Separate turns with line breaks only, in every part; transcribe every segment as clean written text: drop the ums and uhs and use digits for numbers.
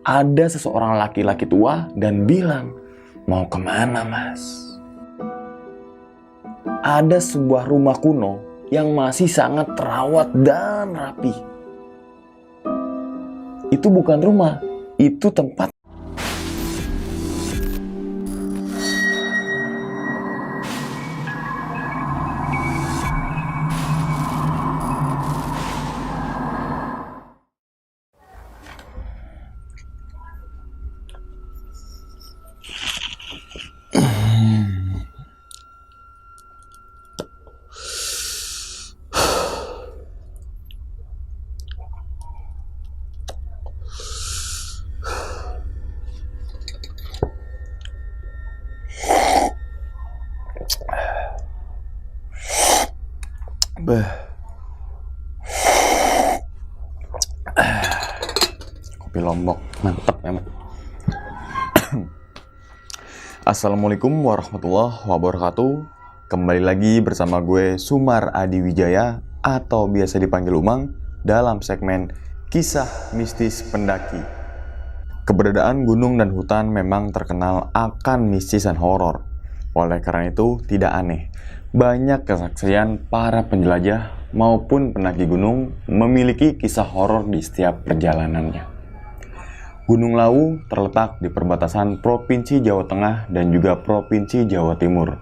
ada seseorang laki-laki tua dan bilang, "Mau kemana, Mas?" Ada sebuah rumah kuno yang masih sangat terawat dan rapi. Itu bukan rumah, itu tempat. Kopi Lombok mantep emang. Assalamualaikum warahmatullahi wabarakatuh. Kembali lagi bersama gue Sumar Adi Wijaya atau biasa dipanggil Umang dalam segmen Kisah Mistis Pendaki. Keberadaan gunung dan hutan memang terkenal akan mistis dan horor. Oleh karena itu tidak aneh, banyak kesaksian para penjelajah maupun pendaki gunung memiliki kisah horor di setiap perjalanannya. Gunung Lawu terletak di perbatasan Provinsi Jawa Tengah dan juga Provinsi Jawa Timur.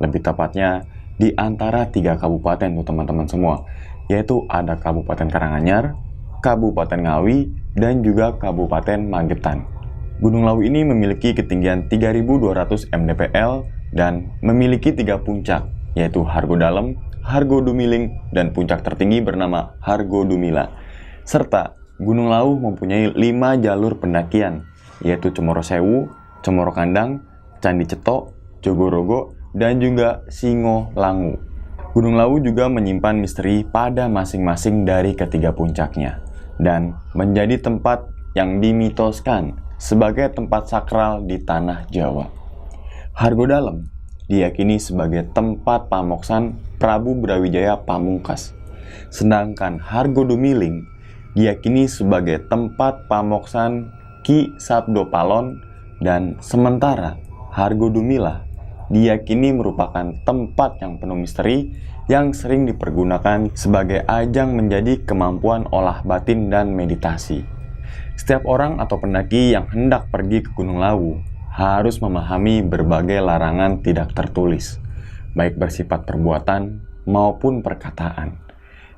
Lebih tepatnya di antara 3 kabupaten tuh teman-teman semua, yaitu ada Kabupaten Karanganyar, Kabupaten Ngawi, dan juga Kabupaten Magetan. Gunung Lawu ini memiliki ketinggian 3.200 mdpl dan memiliki 3 puncak, yaitu Hargo Dalem, Hargo Dumiling, dan puncak tertinggi bernama Hargo Dumila. Serta Gunung Lawu mempunyai 5 jalur pendakian, yaitu Cemoro Sewu, Cemoro Kandang, Candi Cetok, Jogorogo, dan juga Singo Langu. Gunung Lawu juga menyimpan misteri pada masing-masing dari ketiga puncaknya, dan menjadi tempat yang dimitoskan sebagai tempat sakral di tanah Jawa. Hargo Dalem diyakini sebagai tempat pamoksan Prabu Brawijaya Pamungkas, sedangkan Hargo Dumiling diyakini sebagai tempat pamoksan Ki Sabdo Palon, dan sementara Hargo Dumila diyakini merupakan tempat yang penuh misteri yang sering dipergunakan sebagai ajang menjadi kemampuan olah batin dan meditasi. Setiap orang atau pendaki yang hendak pergi ke Gunung Lawu harus memahami berbagai larangan tidak tertulis, baik bersifat perbuatan maupun perkataan.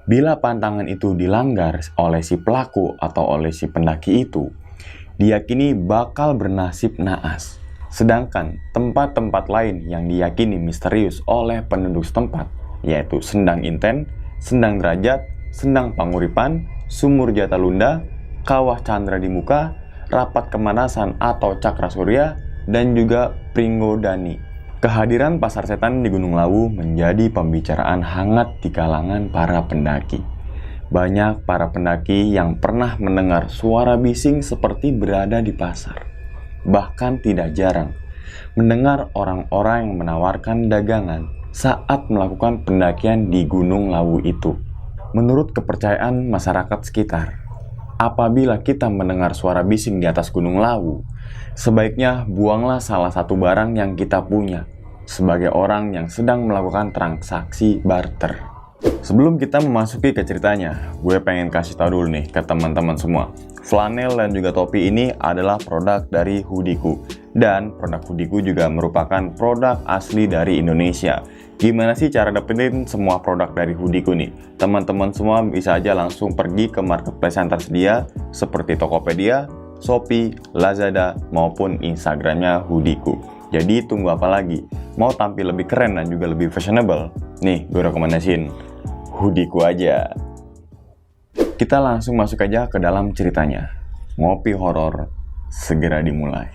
Bila pantangan itu dilanggar oleh si pelaku atau oleh si pendaki itu, diyakini bakal bernasib naas. Sedangkan tempat-tempat lain yang diyakini misterius oleh penduduk setempat, yaitu Sendang Inten, Sendang Derajat, Sendang Panguripan, Sumur Jatalunda, Kawah Chandra di Muka, Rapat Kemanasan atau Cakra Surya, dan juga Pringgodani. Kehadiran pasar setan di Gunung Lawu menjadi pembicaraan hangat di kalangan para pendaki. Banyak para pendaki yang pernah mendengar suara bising seperti berada di pasar. Bahkan tidak jarang mendengar orang-orang yang menawarkan dagangan saat melakukan pendakian di Gunung Lawu itu. Menurut kepercayaan masyarakat sekitar, apabila kita mendengar suara bising di atas Gunung Lawu, sebaiknya buanglah salah satu barang yang kita punya sebagai orang yang sedang melakukan transaksi barter. Sebelum kita memasuki ke ceritanya, gue pengen kasih tahu dulu nih ke teman-teman semua. Flanel dan juga topi ini adalah produk dari Hoodieku. Dan produk Hoodieku juga merupakan produk asli dari Indonesia. Gimana sih cara dapetin semua produk dari Hoodieku nih? Teman-teman semua bisa aja langsung pergi ke marketplace yang tersedia seperti Tokopedia, Shopee, Lazada, maupun Instagramnya Hoodieku. Jadi tunggu apa lagi? Mau tampil lebih keren dan juga lebih fashionable? Nih, gue rekomendasiin Hoodieku aja. Kita langsung masuk aja ke dalam ceritanya. Ngopi horor segera dimulai.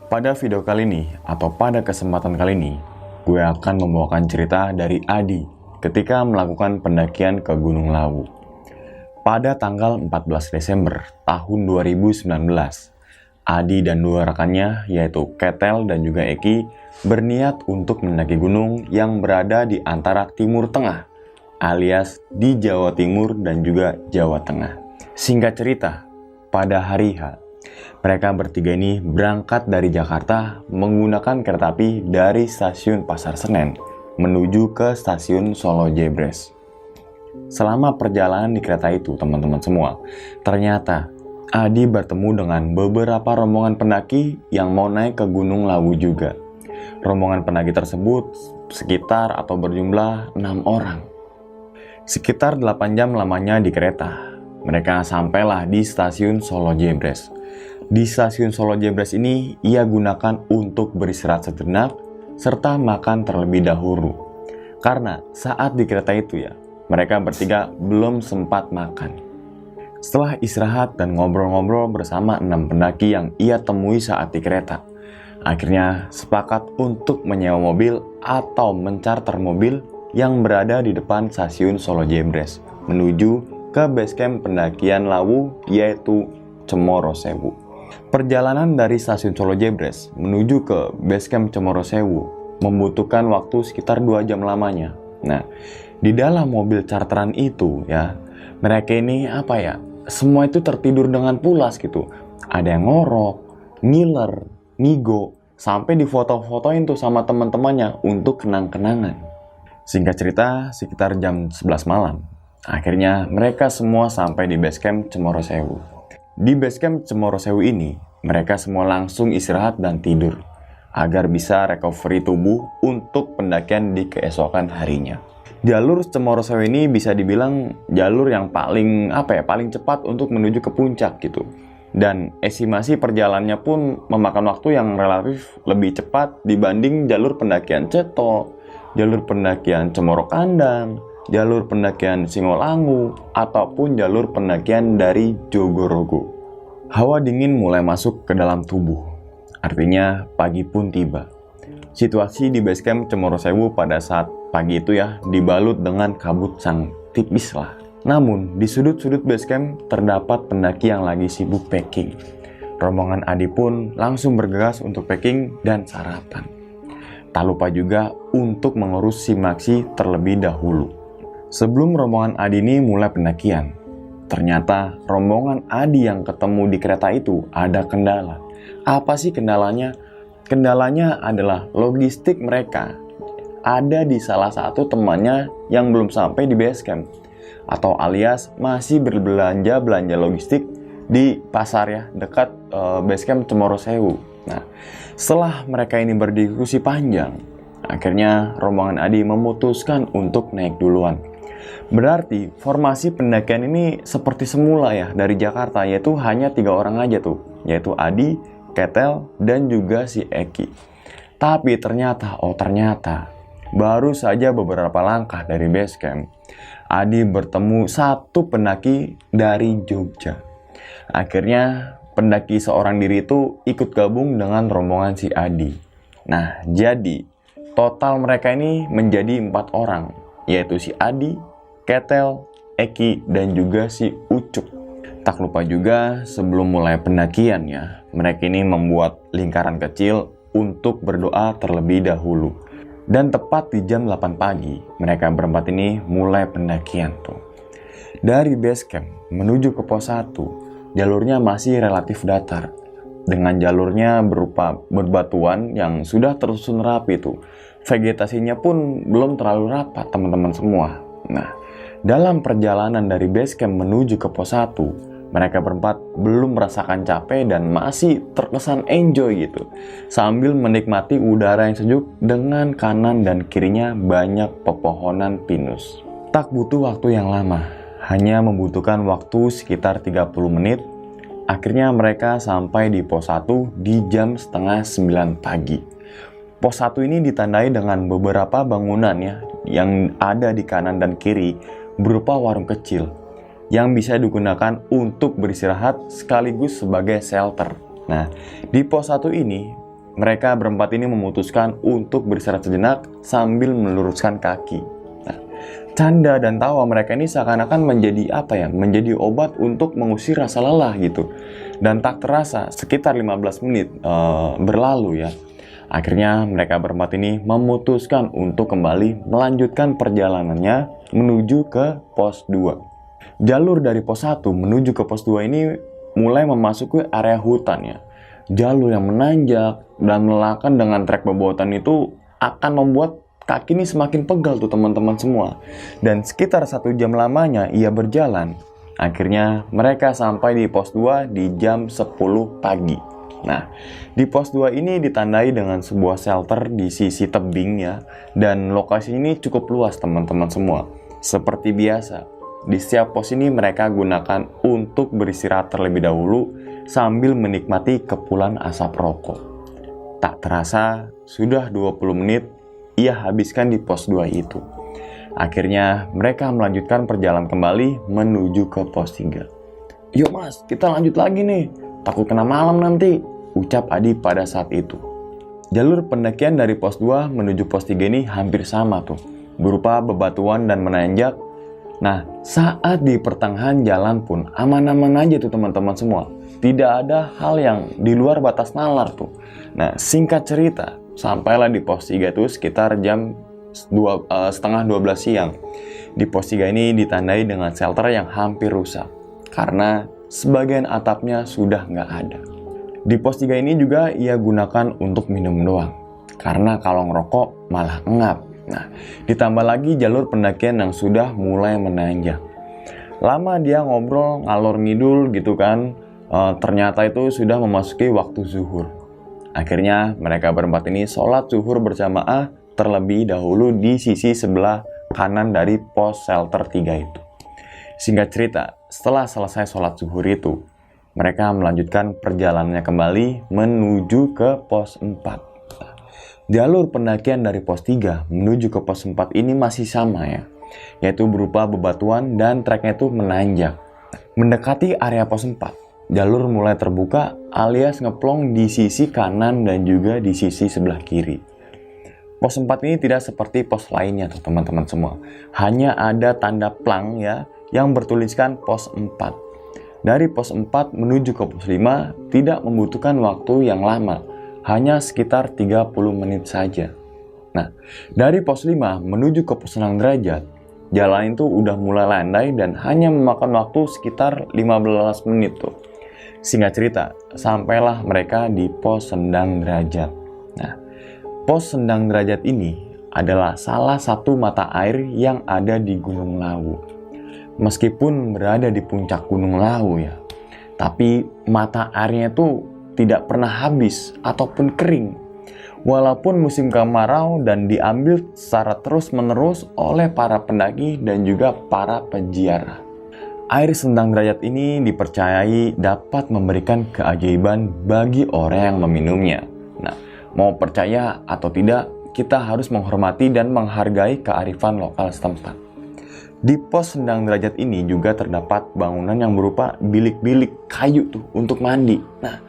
Pada video kali ini, atau pada kesempatan kali ini, gue akan membawakan cerita dari Adi ketika melakukan pendakian ke Gunung Lawu. Pada tanggal 14 Desember tahun 2019, Adi dan dua rekannya yaitu Ketel dan juga Eki berniat untuk mendaki gunung yang berada di antara Timur Tengah alias di Jawa Timur dan juga Jawa Tengah. Singkat cerita, pada hari H, mereka bertiga ini berangkat dari Jakarta menggunakan kereta api dari stasiun Pasar Senen menuju ke stasiun Solo Jebres. Selama perjalanan di kereta itu, teman-teman semua, ternyata Adi bertemu dengan beberapa rombongan pendaki yang mau naik ke Gunung Lawu juga. Rombongan pendaki tersebut sekitar atau berjumlah 6 orang. Sekitar 8 jam lamanya di kereta, mereka sampailah di stasiun Solo Jebres. Di stasiun Solo Jebres ini ia gunakan untuk beristirahat sejenak serta makan terlebih dahulu. Karena saat di kereta itu ya, mereka bertiga belum sempat makan. Setelah istirahat dan ngobrol-ngobrol bersama 6 pendaki yang ia temui saat di kereta, akhirnya sepakat untuk menyewa mobil atau mencarter mobil yang berada di depan stasiun Solo Jebres menuju ke basecamp pendakian Lawu yaitu Cemoro Sewu. Perjalanan dari stasiun Solo Jebres menuju ke basecamp Cemoro Sewu membutuhkan waktu sekitar 2 jam lamanya. Nah, di dalam mobil charteran itu ya, mereka ini semua itu tertidur dengan pulas gitu. Ada yang ngorok, ngiler, ngigo, sampai difoto-fotoin tuh sama teman-temannya untuk kenang-kenangan. Singkat cerita, sekitar jam 11 malam, akhirnya mereka semua sampai di basecamp Cemoro Sewu. Di basecamp Cemoro Sewu ini, mereka semua langsung istirahat dan tidur agar bisa recovery tubuh untuk pendakian di keesokan harinya. Jalur Cemoro Sewu ini bisa dibilang jalur yang paling cepat untuk menuju ke puncak gitu. Dan estimasi perjalanannya pun memakan waktu yang relatif lebih cepat dibanding jalur pendakian Ceto, jalur pendakian Cemoro Kandang, jalur pendakian Singolangu, ataupun jalur pendakian dari Jogorogo. Hawa dingin mulai masuk ke dalam tubuh, artinya pagi pun tiba. Situasi di basecamp Cemoro Sewu pada saat pagi itu ya dibalut dengan kabut sang tipis lah. Namun di sudut-sudut basecamp terdapat pendaki yang lagi sibuk packing. Rombongan Adi pun langsung bergegas untuk packing dan sarapan. Tak lupa juga untuk mengurus simaksi terlebih dahulu. Sebelum rombongan Adi ini mulai pendakian, ternyata rombongan Adi yang ketemu di kereta itu ada kendala. Apa sih kendalanya? Kendalanya adalah logistik mereka ada di salah satu temannya yang belum sampai di basecamp, atau alias masih berbelanja logistik di pasar ya dekat basecamp Cemoro Sewu. Nah, setelah mereka ini berdiskusi panjang, akhirnya rombongan Adi memutuskan untuk naik duluan. Berarti formasi pendakian ini seperti semula ya dari Jakarta, yaitu hanya 3 orang aja tuh, yaitu Adi, Ketel, dan juga si Eki. Tapi ternyata baru saja beberapa langkah dari basecamp, Adi bertemu satu pendaki dari Jogja. Akhirnya pendaki seorang diri itu ikut gabung dengan rombongan si Adi. Nah, jadi total mereka ini menjadi 4 orang, yaitu si Adi, Ketel, Eki, dan juga si Ucuk. Tak lupa juga sebelum mulai pendakian ya, mereka ini membuat lingkaran kecil untuk berdoa terlebih dahulu. Dan tepat di jam 8 pagi, mereka berempat ini mulai pendakian tuh. Dari basecamp menuju ke pos 1, jalurnya masih relatif datar. Dengan jalurnya berupa berbatuan yang sudah tersusun rapi tuh. Vegetasinya pun belum terlalu rapat teman-teman semua. Nah, dalam perjalanan dari basecamp menuju ke pos 1, mereka berempat belum merasakan capek dan masih terkesan enjoy gitu, sambil menikmati udara yang sejuk dengan kanan dan kirinya banyak pepohonan pinus. Tak butuh waktu yang lama, hanya membutuhkan waktu sekitar 30 menit. Akhirnya mereka sampai di pos 1 di jam setengah 9 pagi. Pos 1 ini ditandai dengan beberapa bangunan ya, yang ada di kanan dan kiri berupa warung kecil yang bisa digunakan untuk beristirahat sekaligus sebagai shelter. Nah, di pos 1 ini, mereka berempat ini memutuskan untuk beristirahat sejenak sambil meluruskan kaki. Nah, Canda dan tawa mereka ini seakan-akan menjadi menjadi obat untuk mengusir rasa lelah gitu. Dan tak terasa sekitar 15 menit berlalu ya. Akhirnya mereka berempat ini memutuskan untuk kembali melanjutkan perjalanannya menuju ke pos 2. Jalur dari pos 1 menuju ke pos 2 ini mulai memasuki area hutan ya. Jalur yang menanjak dan melelahkan dengan trek bebatuan itu akan membuat kaki ini semakin pegal tuh teman-teman semua. Dan sekitar 1 jam lamanya ia berjalan. Akhirnya mereka sampai di pos 2 di jam 10 pagi. Nah, di pos 2 ini ditandai dengan sebuah shelter di sisi tebing ya. Dan lokasi ini cukup luas teman-teman semua. Seperti biasa, di setiap pos ini mereka gunakan untuk beristirahat terlebih dahulu sambil menikmati kepulan asap rokok. Tak terasa, sudah 20 menit ia habiskan di pos 2 itu. Akhirnya mereka melanjutkan perjalanan kembali menuju ke pos 3. "Yuk mas, kita lanjut lagi nih, takut kena malam nanti," ucap Adi pada saat itu. Jalur pendakian dari pos 2 menuju pos 3 ini hampir sama tuh, berupa bebatuan dan menanjak. Nah, saat di pertengahan jalan pun aman-aman aja tuh teman-teman semua. Tidak ada hal yang di luar batas nalar tuh. Nah, singkat cerita, sampailah di pos 3 tuh sekitar jam setengah 12 siang. Di pos 3 ini ditandai dengan shelter yang hampir rusak karena sebagian atapnya sudah nggak ada. Di pos 3 ini juga ia gunakan untuk minum doang karena kalau ngerokok malah ngap. Nah, ditambah lagi jalur pendakian yang sudah mulai menanjak. Lama dia ngobrol ngalor ngidul gitu kan. Ternyata itu sudah memasuki waktu zuhur. Akhirnya mereka berempat ini sholat zuhur berjamaah terlebih dahulu di sisi sebelah kanan dari pos shelter 3 itu. Singkat cerita, setelah selesai sholat zuhur itu, mereka melanjutkan perjalanannya kembali menuju ke pos 4. Jalur pendakian dari pos 3 menuju ke pos 4 ini masih sama ya, yaitu berupa bebatuan dan treknya itu menanjak. Mendekati area pos 4, jalur mulai terbuka alias ngeplong di sisi kanan dan juga di sisi sebelah kiri. Pos 4 ini tidak seperti pos lainnya tuh teman-teman semua. Hanya ada tanda plang ya yang bertuliskan pos 4. Dari pos 4 menuju ke pos 5 tidak membutuhkan waktu yang lama, hanya sekitar 30 menit saja. Nah, dari pos 5 menuju ke pos 6 derajat, jalan itu udah mulai landai dan hanya memakan waktu sekitar 15 menit tuh. Singkat cerita, sampailah mereka di pos Sendang Derajat. Nah, pos Sendang Derajat ini adalah salah satu mata air yang ada di Gunung Lawu. Meskipun berada di puncak Gunung Lawu ya, tapi mata airnya itu tidak pernah habis ataupun kering. Walaupun musim kemarau dan diambil secara terus-menerus oleh para pendaki dan juga para peziarah. Air Sendang Derajat ini dipercayai dapat memberikan keajaiban bagi orang yang meminumnya. Nah, mau percaya atau tidak, kita harus menghormati dan menghargai kearifan lokal setempat. Di pos Sendang Derajat ini juga terdapat bangunan yang berupa bilik-bilik kayu tuh untuk mandi. Nah,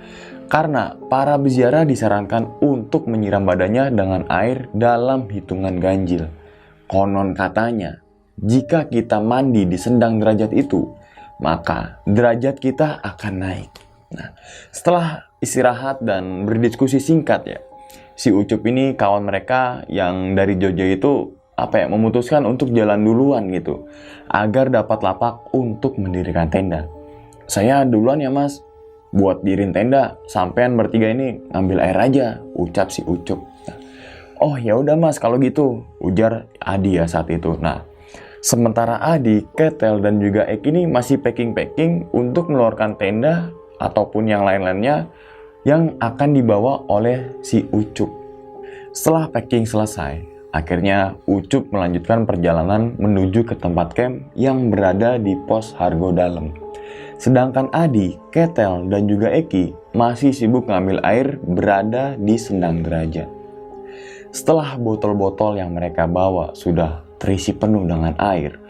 karena para peziarah disarankan untuk menyiram badannya dengan air dalam hitungan ganjil. Konon katanya, jika kita mandi di Sendang Derajat itu, maka derajat kita akan naik. Nah, setelah istirahat dan berdiskusi singkat ya, si Ucup ini kawan mereka yang dari Jogja itu memutuskan untuk jalan duluan gitu, agar dapat lapak untuk mendirikan tenda. "Saya duluan ya mas, buat diriin tenda, sampean bertiga ini ngambil air aja," ucap si Ucup. Nah, "Oh ya udah mas kalau gitu," ujar Adi ya saat itu. Nah, sementara Adi, Ketel, dan juga Eki ini masih packing-packing untuk mengeluarkan tenda ataupun yang lain-lainnya yang akan dibawa oleh si Ucup. Setelah packing selesai, akhirnya Ucup melanjutkan perjalanan menuju ke tempat camp yang berada di pos Hargo Dalem. Sedangkan Adi, Ketel, dan juga Eki masih sibuk ngambil air berada di Sendang Derajat. Setelah botol-botol yang mereka bawa sudah terisi penuh dengan air,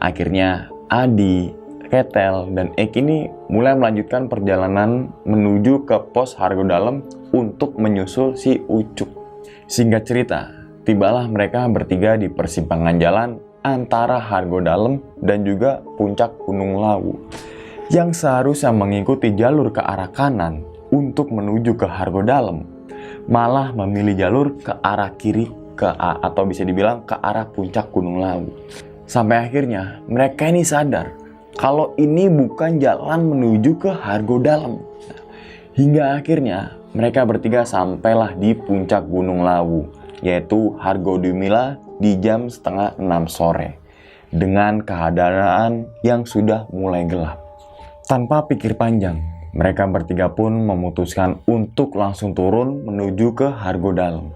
akhirnya Adi, Ketel, dan Eki ini mulai melanjutkan perjalanan menuju ke pos Hargo Dalem untuk menyusul si Ucup. Singkat cerita, tibalah mereka bertiga di persimpangan jalan antara Hargo Dalam dan juga puncak Gunung Lawu, yang seharusnya mengikuti jalur ke arah kanan untuk menuju ke Hargo Dalam, malah memilih jalur ke arah kiri atau bisa dibilang ke arah puncak Gunung Lawu. Sampai akhirnya mereka ini sadar kalau ini bukan jalan menuju ke Hargo Dalam. Hingga akhirnya mereka bertiga sampailah di puncak Gunung Lawu, yaitu Hargodimila di jam setengah 6 sore, dengan keadaan yang sudah mulai gelap. Tanpa pikir panjang, mereka bertiga pun memutuskan untuk langsung turun menuju ke Hargo Dalam.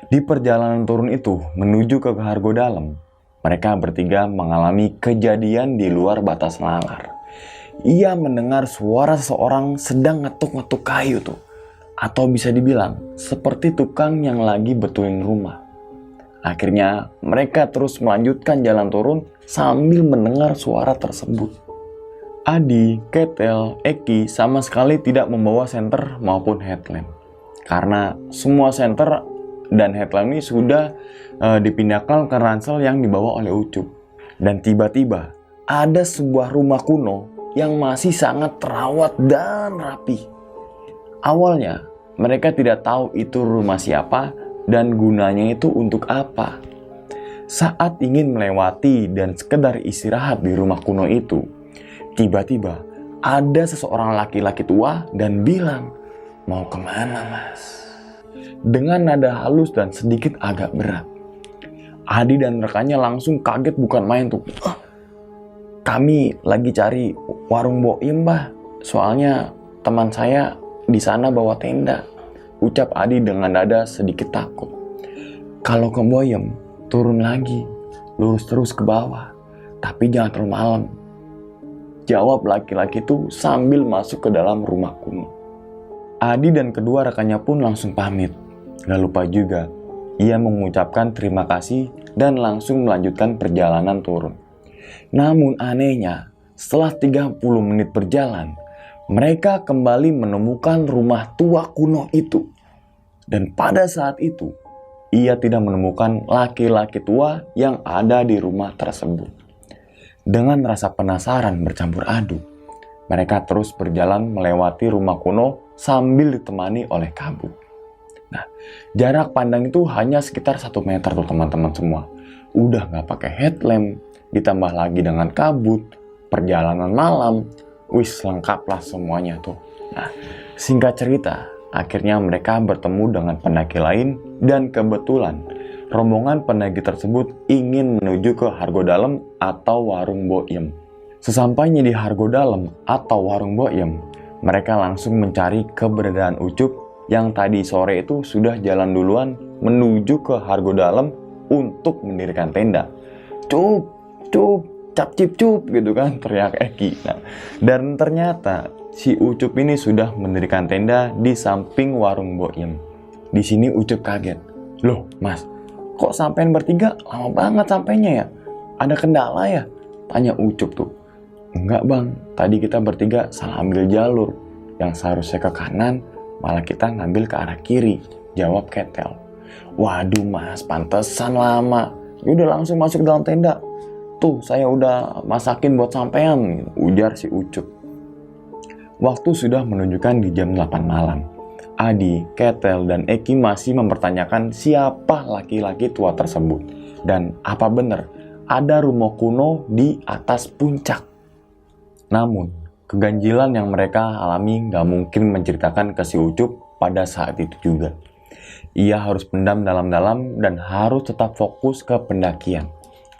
Di perjalanan turun itu menuju ke Hargo Dalam, mereka bertiga mengalami kejadian di luar batas nalar. Ia mendengar suara seseorang sedang ngetuk-ngetuk kayu tuh. Atau bisa dibilang seperti tukang yang lagi betulin rumah. Akhirnya mereka terus melanjutkan jalan turun sambil mendengar suara tersebut. Adi, Ketel, Eki sama sekali tidak membawa senter maupun headlamp. Karena semua senter dan headlamp ini sudah dipindahkan ke ransel yang dibawa oleh Ucup. Dan tiba-tiba ada sebuah rumah kuno yang masih sangat terawat dan rapi. Awalnya mereka tidak tahu itu rumah siapa dan gunanya itu untuk apa. Saat ingin melewati dan sekedar istirahat di rumah kuno itu, tiba-tiba ada seseorang laki-laki tua dan bilang, "Mau kemana, Mas?" Dengan nada halus dan sedikit agak berat. Adi dan rekannya langsung kaget bukan main tuh. "Kami lagi cari warung Boim, Mbah. Soalnya teman saya di sana bawa tenda," ucap Adi dengan nada sedikit takut. "Kalau ke Boim, turun lagi, lurus terus ke bawah, tapi jangan terlalu malam," jawab laki-laki itu sambil masuk ke dalam rumah kuno. Adi dan kedua rekannya pun langsung pamit. Gak lupa juga, ia mengucapkan terima kasih dan langsung melanjutkan perjalanan turun. Namun anehnya, setelah 30 menit berjalan, mereka kembali menemukan rumah tua kuno itu. Dan pada saat itu, ia tidak menemukan laki-laki tua yang ada di rumah tersebut. Dengan rasa penasaran bercampur aduk, mereka terus berjalan melewati rumah kuno sambil ditemani oleh kabut. Nah, jarak pandang itu hanya sekitar 1 meter tuh teman-teman semua. Udah gak pakai headlamp, ditambah lagi dengan kabut, perjalanan malam, wis lengkap lah semuanya tuh. Nah, singkat cerita, akhirnya mereka bertemu dengan pendaki lain dan kebetulan rombongan pendaki tersebut ingin menuju ke Hargo Dalam atau Warung Boim. Sesampainya di Hargo Dalam atau Warung Boim, mereka langsung mencari keberadaan Ucup yang tadi sore itu sudah jalan duluan menuju ke Hargo Dalam untuk mendirikan tenda. "Cup, cup, cap cip cup," gitu kan, teriak Eki. Nah, dan ternyata si Ucup ini sudah mendirikan tenda di samping Warung Boim. Di sini Ucup kaget. "Loh, Mas, kok sampean bertiga lama banget sampainya ya? Ada kendala ya?" tanya Ucup tuh. "Enggak, Bang. Tadi kita bertiga salah ambil jalur. Yang seharusnya ke kanan, malah kita ngambil ke arah kiri," jawab Ketel. "Waduh, Mas, pantesan lama. Yaudah langsung masuk dalam tenda. Tuh, saya udah masakin buat sampean," ujar si Ucup. Waktu sudah menunjukkan di jam 8 malam. Adi, Ketel, dan Eki masih mempertanyakan siapa laki-laki tua tersebut. Dan apa benar ada rumah kuno di atas puncak. Namun, keganjilan yang mereka alami gak mungkin menceritakan ke si Ucup pada saat itu juga. Ia harus pendam dalam-dalam dan harus tetap fokus ke pendakian.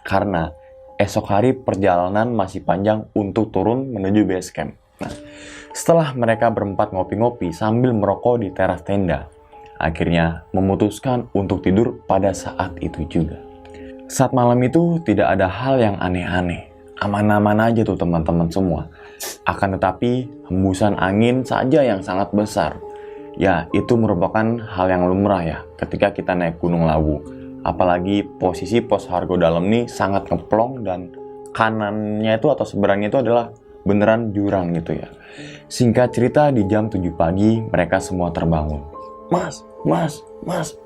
Karena esok hari perjalanan masih panjang untuk turun menuju base camp. Nah, setelah mereka berempat ngopi-ngopi sambil merokok di teras tenda, akhirnya memutuskan untuk tidur pada saat itu juga. Saat malam itu tidak ada hal yang aneh-aneh. Aman-aman aja tuh teman-teman semua. Akan tetapi hembusan angin saja yang sangat besar. Ya, itu merupakan hal yang lumrah ya ketika kita naik Gunung Lawu. Apalagi posisi pos Hargo Dalam ini sangat ngeplong dan kanannya itu atau seberangnya itu adalah beneran jurang gitu ya. Singkat cerita, di jam 7 pagi mereka semua terbangun. Mas,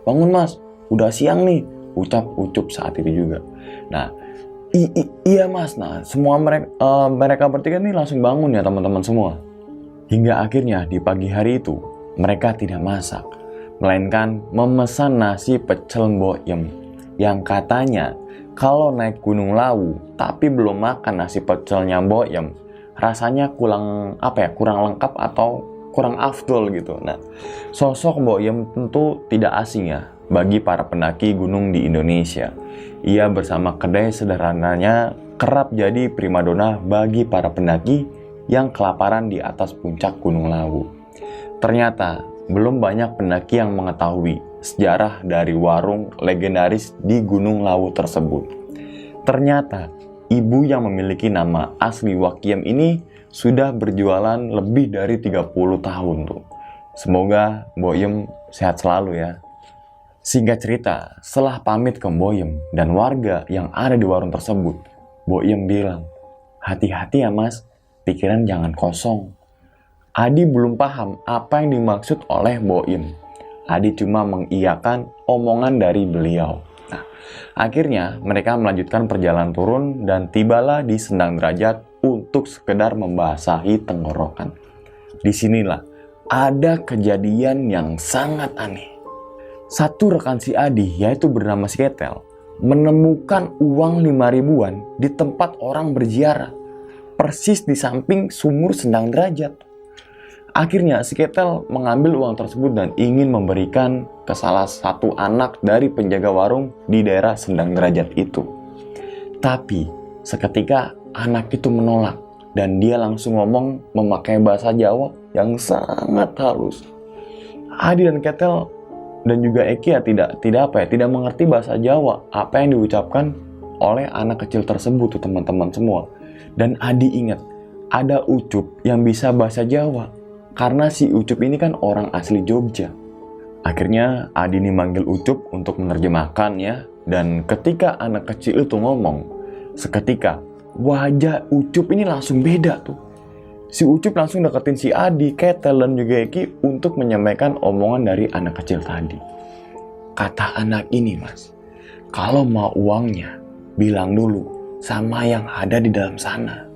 bangun Mas, udah siang nih, ucap Ucup saat itu juga. Nah, Iya mas, nah semua mereka bertiga nih langsung bangun ya teman-teman semua. Hingga akhirnya di pagi hari itu mereka tidak masak, melainkan memesan nasi pecel Mbok Yem yang katanya kalau naik Gunung Lawu tapi belum makan nasi pecelnya Mbok Yem rasanya kurang lengkap atau kurang afdol gitu. Nah, sosok Mbok Yem tentu tidak asing ya bagi para pendaki gunung di Indonesia. Ia bersama kedai sederhananya kerap jadi primadona bagi para pendaki yang kelaparan di atas puncak Gunung Lawu. Ternyata belum banyak pendaki yang mengetahui sejarah dari warung legendaris di Gunung Lawu tersebut. Ternyata ibu yang memiliki nama asli Wakiem ini sudah berjualan lebih dari 30 tahun tuh. Semoga Mbok Yem sehat selalu ya. Singkat cerita, setelah pamit ke Mbok Yem dan warga yang ada di warung tersebut, Mbok Yem bilang, "Hati-hati ya mas, pikiran jangan kosong." Adi belum paham apa yang dimaksud oleh Mbok Yem. Adi cuma mengiyakan omongan dari beliau. Nah, akhirnya mereka melanjutkan perjalanan turun dan tibalah di Sendang Derajat untuk sekedar membasahi tenggorokan. Disinilah ada kejadian yang sangat aneh. Satu rekan si Adi, yaitu bernama si Ketel, menemukan uang 5 ribuan di tempat orang berziarah, persis di samping sumur Sendang Derajat. Akhirnya si Ketel mengambil uang tersebut dan ingin memberikan ke salah satu anak dari penjaga warung di daerah Sendang Derajat itu. Tapi seketika anak itu menolak dan dia langsung ngomong memakai bahasa Jawa yang sangat halus. Adi dan Ketel dan juga Eki ya tidak mengerti bahasa Jawa apa yang diucapkan oleh anak kecil tersebut tuh teman-teman semua. Dan Adi ingat ada Ucup yang bisa bahasa Jawa karena si Ucup ini kan orang asli Jogja. Akhirnya Adi ini manggil Ucup untuk menerjemahkan ya. Dan ketika anak kecil itu ngomong, seketika wajah Ucup ini langsung beda tuh. Si Ucup langsung deketin si Adi, Ketel, dan juga Eki untuk menyampaikan omongan dari anak kecil tadi. Kata anak ini mas, kalau mau uangnya, bilang dulu sama yang ada di dalam sana.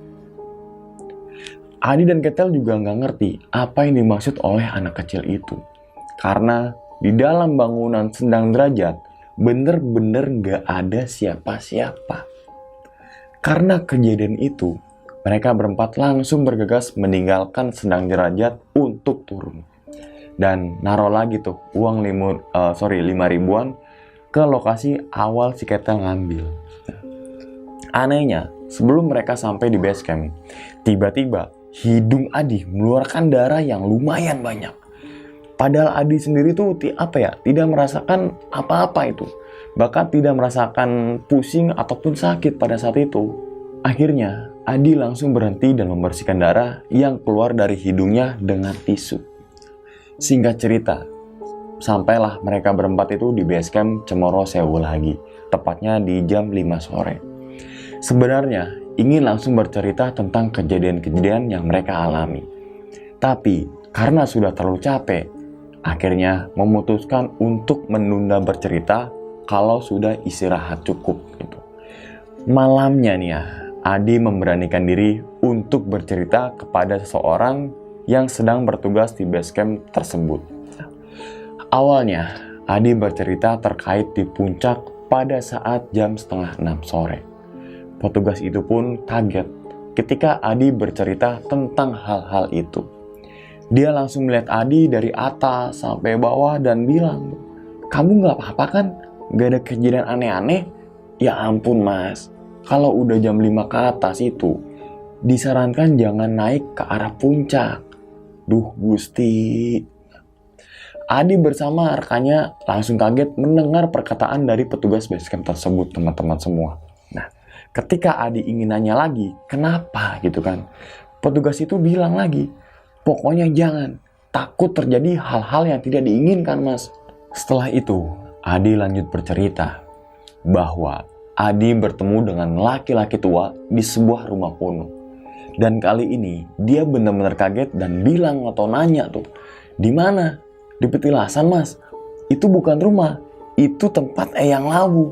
Adi dan Ketel juga nggak ngerti apa yang dimaksud oleh anak kecil itu. Karena di dalam bangunan Sendang Derajat, bener-bener nggak ada siapa-siapa. Karena kejadian itu, mereka berempat langsung bergegas meninggalkan Sendang Derajat untuk turun. Dan naruh lagi tuh uang 5 ribuan ke lokasi awal si Ketel ngambil. Anehnya, sebelum mereka sampai di base camp, tiba-tiba hidung Adi mengeluarkan darah yang lumayan banyak. Padahal Adi sendiri tuh tidak merasakan apa-apa itu. Bahkan tidak merasakan pusing ataupun sakit pada saat itu. Akhirnya, Adi langsung berhenti dan membersihkan darah yang keluar dari hidungnya dengan tisu. Singkat cerita, sampailah mereka berempat itu di base camp Cemoro Sewu lagi, tepatnya di jam 5 sore. Sebenarnya, ingin langsung bercerita tentang kejadian-kejadian yang mereka alami. Tapi, karena sudah terlalu capek, akhirnya memutuskan untuk menunda bercerita kalau sudah istirahat cukup. Gitu. Malamnya nih ya, Adi memberanikan diri untuk bercerita kepada seseorang yang sedang bertugas di base camp tersebut. Awalnya, Adi bercerita terkait di puncak pada saat jam 5:30 sore. Petugas itu pun kaget ketika Adi bercerita tentang hal-hal itu. Dia langsung melihat Adi dari atas sampai bawah dan bilang, "Kamu gak apa-apa kan? Gak ada kejadian aneh-aneh?" "Ya ampun mas, kalau udah jam 5 ke atas itu, disarankan jangan naik ke arah puncak." "Duh Gusti." Adi bersama rekannya langsung kaget mendengar perkataan dari petugas basecamp tersebut teman-teman semua. Nah, ketika Adi ingin nanya lagi, kenapa gitu kan, petugas itu bilang lagi, "Pokoknya jangan, takut terjadi hal-hal yang tidak diinginkan mas." Setelah itu, Adi lanjut bercerita bahwa Adi bertemu dengan laki-laki tua di sebuah rumah kuno. Dan kali ini dia benar-benar kaget dan bilang atau nanya tuh, "Di mana?" "Di Petilasan mas, itu bukan rumah, itu tempat Eyang Lawu."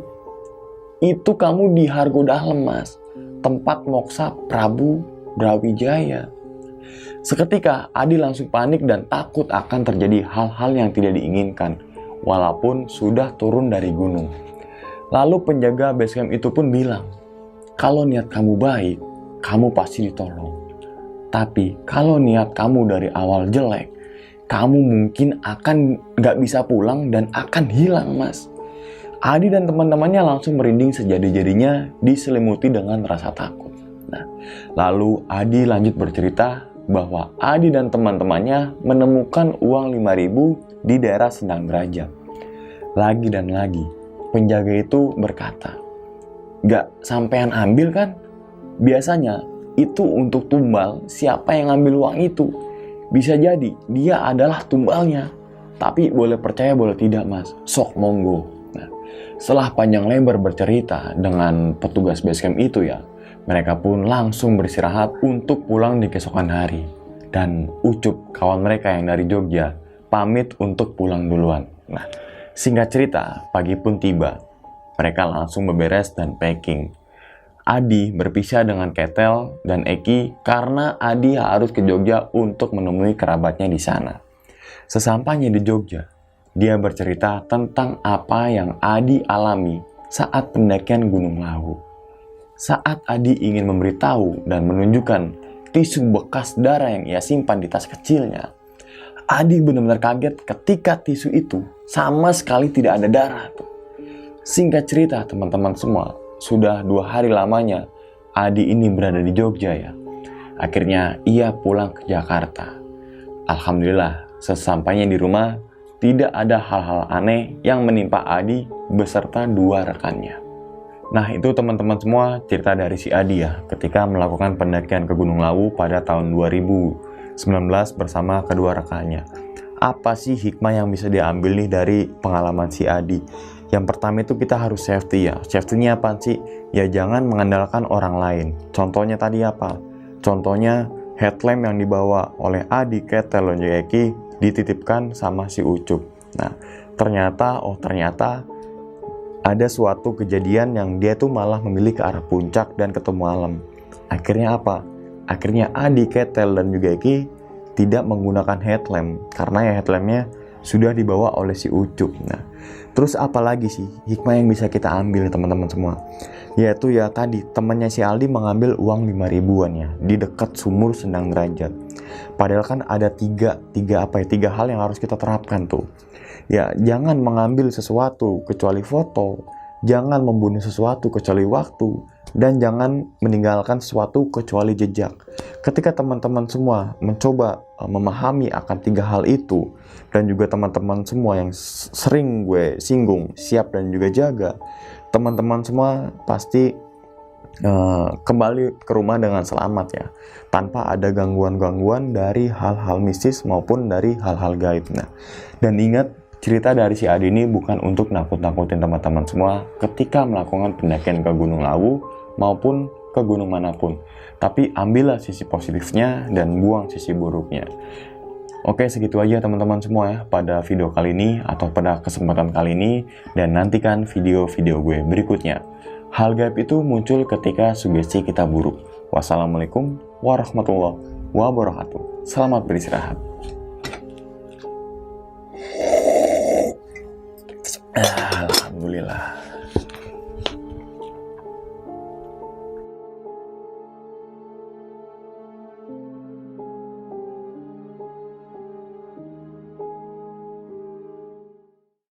Itu kamu di Hargo Dalam, Mas, tempat moksa Prabu Brawijaya. Seketika Adi langsung panik dan takut akan terjadi hal-hal yang tidak diinginkan, walaupun sudah turun dari gunung. Lalu penjaga basecamp itu pun bilang, kalau niat kamu baik, kamu pasti ditolong. Tapi kalau niat kamu dari awal jelek, kamu mungkin akan gak bisa pulang dan akan hilang, Mas. Adi dan teman-temannya langsung merinding sejadi-jadinya, diselimuti dengan rasa takut. Nah, lalu Adi lanjut bercerita bahwa Adi dan teman-temannya menemukan uang 5.000 di daerah Sendang Derajat. Lagi dan lagi, penjaga itu berkata, "Gak sampean ambil kan? Biasanya itu untuk tumbal siapa yang ngambil uang itu. Bisa jadi dia adalah tumbalnya. Tapi boleh percaya boleh tidak, Mas. Sok monggo." Nah, setelah panjang lebar bercerita dengan petugas basecamp itu ya, mereka pun langsung beristirahat untuk pulang di keesokan hari. Dan Ucup, kawan mereka yang dari Jogja, pamit untuk pulang duluan. Nah, singkat cerita, pagi pun tiba. Mereka langsung beberes dan packing. Adi berpisah dengan Ketel dan Eki karena Adi harus ke Jogja untuk menemui kerabatnya di sana. Sesampainya di Jogja, dia bercerita tentang apa yang Adi alami saat pendakian Gunung Lawu. Saat Adi ingin memberitahu dan menunjukkan tisu bekas darah yang ia simpan di tas kecilnya, Adi benar-benar kaget ketika tisu itu sama sekali tidak ada darah tuh. Singkat cerita teman-teman semua, sudah 2 hari lamanya Adi ini berada di Jogja ya. Akhirnya ia pulang ke Jakarta. Alhamdulillah, sesampainya di rumah tidak ada hal-hal aneh yang menimpa Adi beserta 2 rekannya. Nah, itu teman-teman semua cerita dari si Adi ya, ketika melakukan pendakian ke Gunung Lawu pada tahun 2019 bersama kedua rekannya. Apa sih hikmah yang bisa diambil nih dari pengalaman si Adi? Yang pertama itu kita harus safety ya. Safety-nya apa sih? Ya jangan mengandalkan orang lain. Contohnya tadi apa? Contohnya headlamp yang dibawa oleh Adi, Ketel, dan Eki dititipkan sama si Ucup. Nah, ternyata ada suatu kejadian yang dia tuh malah memilih ke arah puncak dan ketemu alam. Akhirnya apa? Akhirnya Adi, Ketel, dan juga Eki tidak menggunakan headlamp karena ya headlampnya sudah dibawa oleh si Ucup. Nah, terus apa lagi sih hikmah yang bisa kita ambil teman-teman semua? Yaitu ya tadi temannya si Aldi mengambil uang 5.000-an ya di dekat sumur Sendang Derajat. Padahal kan ada tiga hal yang harus kita terapkan tuh. Ya, jangan mengambil sesuatu kecuali foto, jangan membunuh sesuatu kecuali waktu, dan jangan meninggalkan sesuatu kecuali jejak. Ketika teman-teman semua mencoba memahami akan 3 hal itu, dan juga teman-teman semua yang sering gue singgung, siap dan juga jaga, teman-teman semua pasti kembali ke rumah dengan selamat ya, tanpa ada gangguan-gangguan dari hal-hal mistis maupun dari hal-hal gaib. Nah, dan ingat, cerita dari si Adi ini bukan untuk nakut-nakutin teman-teman semua ketika melakukan pendakian ke Gunung Lawu maupun ke gunung manapun. Tapi ambillah sisi positifnya dan buang sisi buruknya. Oke, segitu aja teman-teman semua ya pada video kali ini atau pada kesempatan kali ini. Dan nantikan video-video gue berikutnya. Hal gaib itu muncul ketika sugesti kita buruk. Wassalamualaikum warahmatullahi wabarakatuh. Selamat beristirahat. Alhamdulillah.